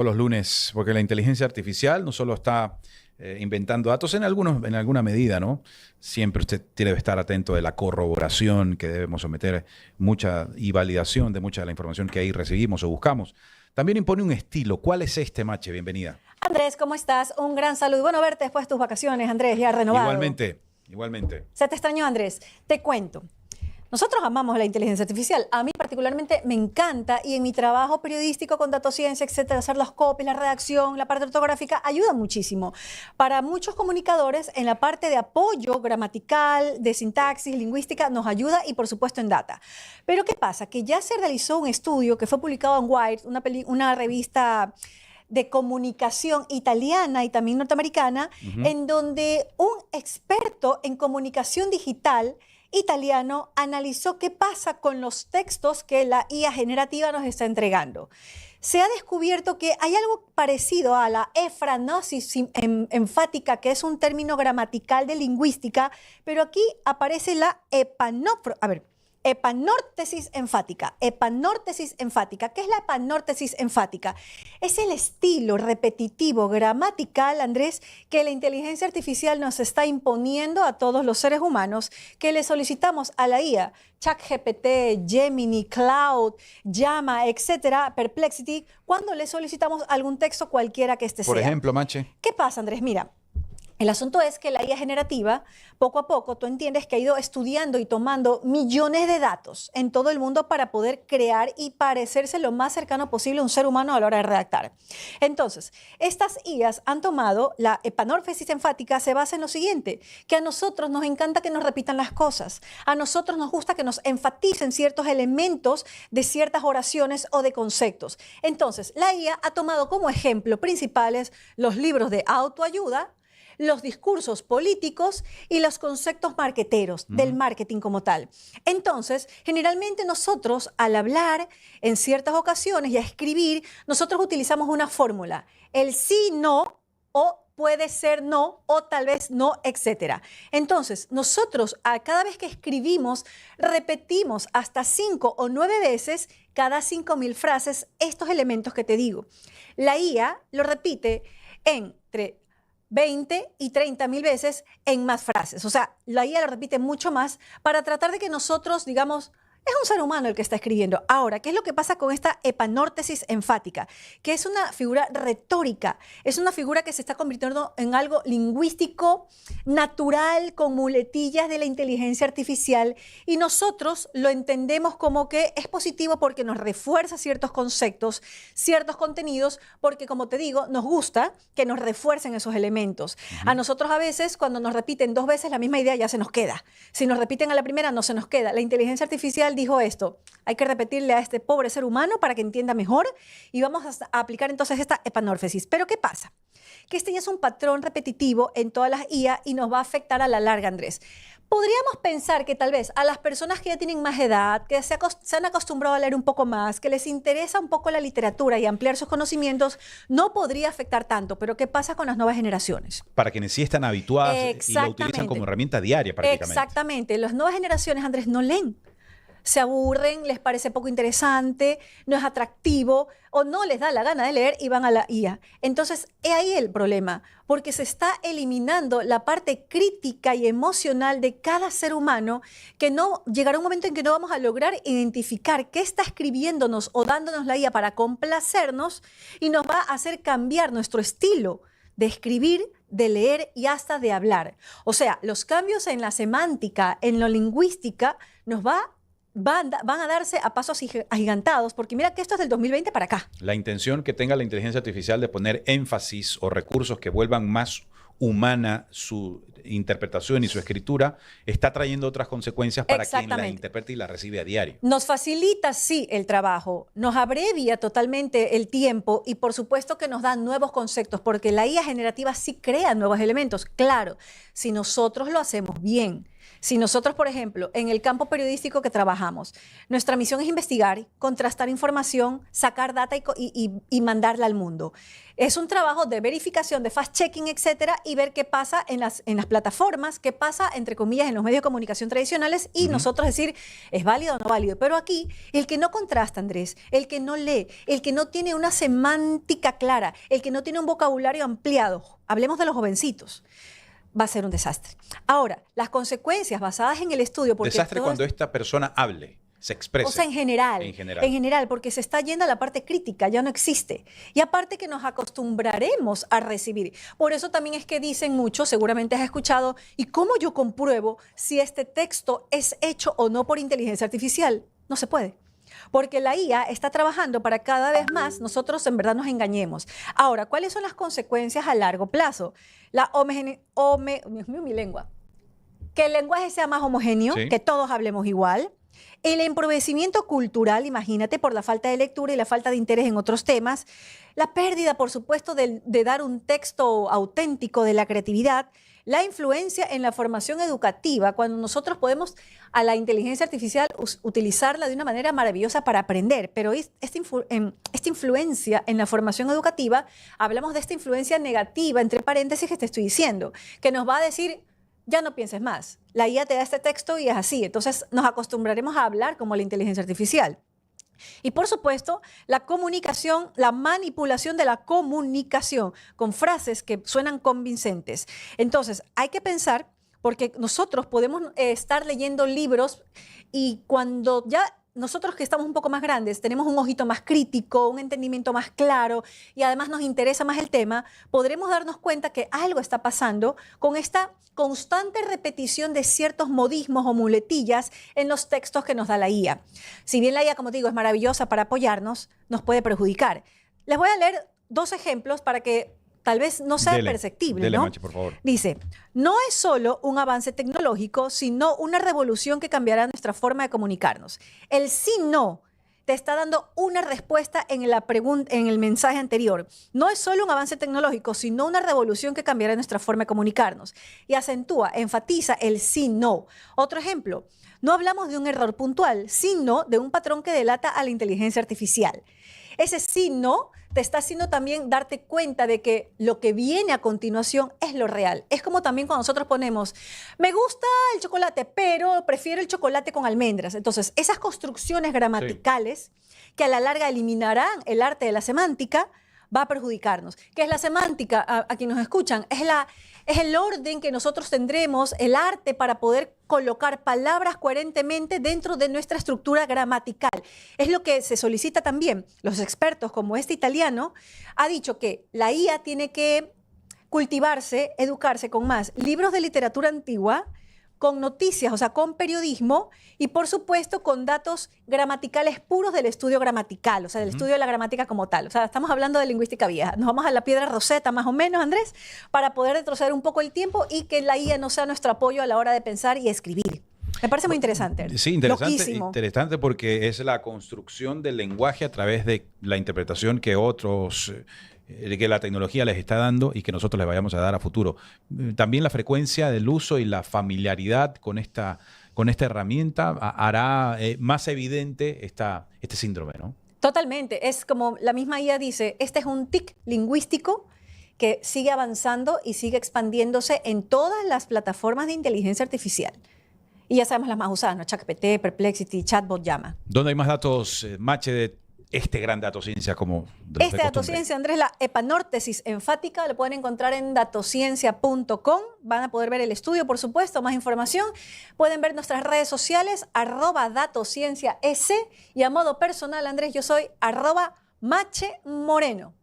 Los lunes, porque la inteligencia artificial no solo está inventando datos en alguna medida, ¿no? Siempre usted debe estar atento de la corroboración que debemos someter mucha y validación de mucha de la información que ahí recibimos o buscamos. También impone un estilo. ¿Cuál es este, Mache? Bienvenida. Andrés, ¿cómo estás? Un gran saludo. Bueno, verte después de tus vacaciones, Andrés, ya renovado. Igualmente. Se te extrañó, Andrés. Te cuento. Nosotros amamos la inteligencia artificial. A mí particularmente me encanta y en mi trabajo periodístico con datociencia, etcétera, hacer los copies, la redacción, la parte ortográfica, ayuda muchísimo. Para muchos comunicadores, en la parte de apoyo gramatical, de sintaxis, lingüística, nos ayuda y por supuesto en data. Pero ¿qué pasa? Que ya se realizó un estudio que fue publicado en Wired, una revista de comunicación italiana y también norteamericana, en donde un experto en comunicación digital italiano analizó qué pasa con los textos que la IA generativa nos está entregando. Se ha descubierto que hay algo parecido a la efranosis enfática, que es un término gramatical de lingüística, pero aquí aparece la epanórtesis enfática. Epanórtesis enfática. ¿Qué es la epanórtesis enfática? Es el estilo repetitivo gramatical, Andrés, que la inteligencia artificial nos está imponiendo a todos los seres humanos, que le solicitamos a la IA, ChatGPT, Gemini, Cloud, Llama, etcétera, Perplexity, cuando le solicitamos algún texto cualquiera que este sea. Por ejemplo, Mache. ¿Qué pasa, Andrés? Mira. El asunto es que la IA generativa, poco a poco, tú entiendes que ha ido estudiando y tomando millones de datos en todo el mundo para poder crear y parecerse lo más cercano posible a un ser humano a la hora de redactar. Entonces, estas IAs han tomado la epanórtesis enfática, se basa en lo siguiente, que a nosotros nos encanta que nos repitan las cosas, a nosotros nos gusta que nos enfaticen ciertos elementos de ciertas oraciones o de conceptos. Entonces, la IA ha tomado como ejemplo principales los libros de autoayuda, los discursos políticos y los conceptos marqueteros del marketing como tal. Entonces, generalmente nosotros al hablar en ciertas ocasiones y a escribir, nosotros utilizamos una fórmula, el sí, no, o puede ser no, o tal vez no, etc. Entonces, nosotros cada vez que escribimos, repetimos hasta 5 o 9 veces cada 5.000 frases estos elementos que te digo. La IA lo repite entre 20 y 30.000 veces en más frases. O sea, la IA lo repite mucho más para tratar de que nosotros, digamos, es un ser humano el que está escribiendo. Ahora, ¿qué es lo que pasa con esta epanórtesis enfática? Que es una figura retórica, es una figura que se está convirtiendo en algo lingüístico, natural, con muletillas de la inteligencia artificial, y nosotros lo entendemos como que es positivo porque nos refuerza ciertos conceptos, ciertos contenidos, porque como te digo, nos gusta que nos refuercen esos elementos. A nosotros a veces, cuando nos repiten 2 veces la misma idea, ya se nos queda. Si nos repiten a la primera, no se nos queda. La inteligencia artificial dijo esto, hay que repetirle a este pobre ser humano para que entienda mejor y vamos a aplicar entonces esta epanórtesis. Pero ¿qué pasa? Que este ya es un patrón repetitivo en todas las IA y nos va a afectar a la larga, Andrés. Podríamos pensar que tal vez a las personas que ya tienen más edad, que se han acostumbrado a leer un poco más, que les interesa un poco la literatura y ampliar sus conocimientos, no podría afectar tanto. Pero ¿qué pasa con las nuevas generaciones? Para quienes sí están habituadas y lo utilizan como herramienta diaria prácticamente. Exactamente. Las nuevas generaciones, Andrés, no leen. Se aburren, les parece poco interesante, no es atractivo o no les da la gana de leer y van a la IA. Entonces, es ahí el problema, porque se está eliminando la parte crítica y emocional de cada ser humano, que no llegará un momento en que no vamos a lograr identificar qué está escribiéndonos o dándonos la IA para complacernos y nos va a hacer cambiar nuestro estilo de escribir, de leer y hasta de hablar. O sea, los cambios en la semántica, en la lingüística, van a darse a pasos agigantados, porque mira que esto es del 2020 para acá. La intención que tenga la inteligencia artificial de poner énfasis o recursos que vuelvan más humana su interpretación y su escritura está trayendo otras consecuencias para quien la interpreta y la recibe a diario. Nos facilita, sí, el trabajo, nos abrevia totalmente el tiempo y por supuesto que nos da nuevos conceptos, porque la IA generativa sí crea nuevos elementos. Claro, si nosotros lo hacemos bien. Si nosotros, por ejemplo, en el campo periodístico que trabajamos, nuestra misión es investigar, contrastar información, sacar data y mandarla al mundo. Es un trabajo de verificación, de fact-checking, etcétera, y ver qué pasa en las plataformas, qué pasa, entre comillas, en los medios de comunicación tradicionales y nosotros decir, ¿es válido o no válido? Pero aquí, el que no contrasta, Andrés, el que no lee, el que no tiene una semántica clara, el que no tiene un vocabulario ampliado, hablemos de los jovencitos, va a ser un desastre. Ahora, las consecuencias basadas en el estudio... Desastre cuando esta persona hable, se exprese. O sea, en general, porque se está yendo a la parte crítica, ya no existe. Y aparte que nos acostumbraremos a recibir. Por eso también es que dicen mucho, seguramente has escuchado, ¿y cómo yo compruebo si este texto es hecho o no por inteligencia artificial? No se puede. Porque la IA está trabajando para cada vez más nosotros en verdad nos engañemos. Ahora, ¿cuáles son las consecuencias a largo plazo? Dios mío, mi lengua. Que el lenguaje sea más homogéneo, Sí. que todos hablemos igual. El empobrecimiento cultural, imagínate, por la falta de lectura y la falta de interés en otros temas. La pérdida, por supuesto, de dar un texto auténtico de la creatividad. La influencia en la formación educativa, cuando nosotros podemos a la inteligencia artificial utilizarla de una manera maravillosa para aprender, pero esta influencia en la formación educativa, hablamos de esta influencia negativa, entre paréntesis, que te estoy diciendo, que nos va a decir, ya no pienses más, la IA te da este texto y es así, entonces nos acostumbraremos a hablar como la inteligencia artificial. Y por supuesto, la comunicación, la manipulación de la comunicación con frases que suenan convincentes. Entonces, hay que pensar, porque nosotros podemos estar leyendo libros y cuando ya nosotros que estamos un poco más grandes, tenemos un ojito más crítico, un entendimiento más claro y además nos interesa más el tema, podremos darnos cuenta que algo está pasando con esta constante repetición de ciertos modismos o muletillas en los textos que nos da la IA. Si bien la IA, como te digo, es maravillosa para apoyarnos, nos puede perjudicar. Les voy a leer 2 ejemplos para que tal vez no sea perceptible, ¿no? Mache, por favor. Dice, no es solo un avance tecnológico, sino una revolución que cambiará nuestra forma de comunicarnos. El sí, no, te está dando una respuesta en el mensaje anterior. No es solo un avance tecnológico, sino una revolución que cambiará nuestra forma de comunicarnos. Y acentúa, enfatiza el sí, no. Otro ejemplo, no hablamos de un error puntual, sino de un patrón que delata a la inteligencia artificial. Ese sí, no, te está haciendo también darte cuenta de que lo que viene a continuación es lo real. Es como también cuando nosotros ponemos, me gusta el chocolate, pero prefiero el chocolate con almendras. Entonces, esas construcciones gramaticales que a la larga eliminarán el arte de la semántica, va a perjudicarnos. ¿Qué es la semántica? A quienes nos escuchan, es el orden que nosotros tendremos, el arte para poder colocar palabras coherentemente dentro de nuestra estructura gramatical. Es lo que se solicita también. Los expertos, como este italiano, ha dicho que la IA tiene que cultivarse, educarse con más libros de literatura antigua, con noticias, o sea, con periodismo y, por supuesto, con datos gramaticales puros del estudio gramatical, o sea, del estudio de la gramática como tal. O sea, estamos hablando de lingüística vieja. Nos vamos a la piedra Rosetta, más o menos, Andrés, para poder retroceder un poco el tiempo y que la IA no sea nuestro apoyo a la hora de pensar y escribir. Me parece muy interesante. Sí, interesante porque es la construcción del lenguaje a través de la interpretación que que la tecnología les está dando y que nosotros les vayamos a dar a futuro. También la frecuencia del uso y la familiaridad con esta herramienta hará más evidente este síndrome, ¿no? Totalmente. Es como la misma IA dice, este es un tic lingüístico que sigue avanzando y sigue expandiéndose en todas las plataformas de inteligencia artificial. Y ya sabemos las más usadas, ¿no? ChatGPT, Perplexity, Chatbot, Llama. ¿Dónde hay más datos, Mache, de este gran datociencia como de Este datociencia, Andrés, la epanórtesis enfática, lo pueden encontrar en datociencia.com. Van a poder ver el estudio, por supuesto, más información. Pueden ver nuestras redes sociales, @datociencias y a modo personal, Andrés, yo soy @Mache Moreno.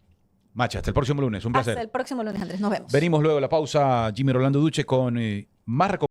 Mache, hasta el próximo lunes, un placer. Hasta el próximo lunes, Andrés, nos vemos. Venimos luego a la pausa, Jimmy Rolando Duche con más recomendaciones.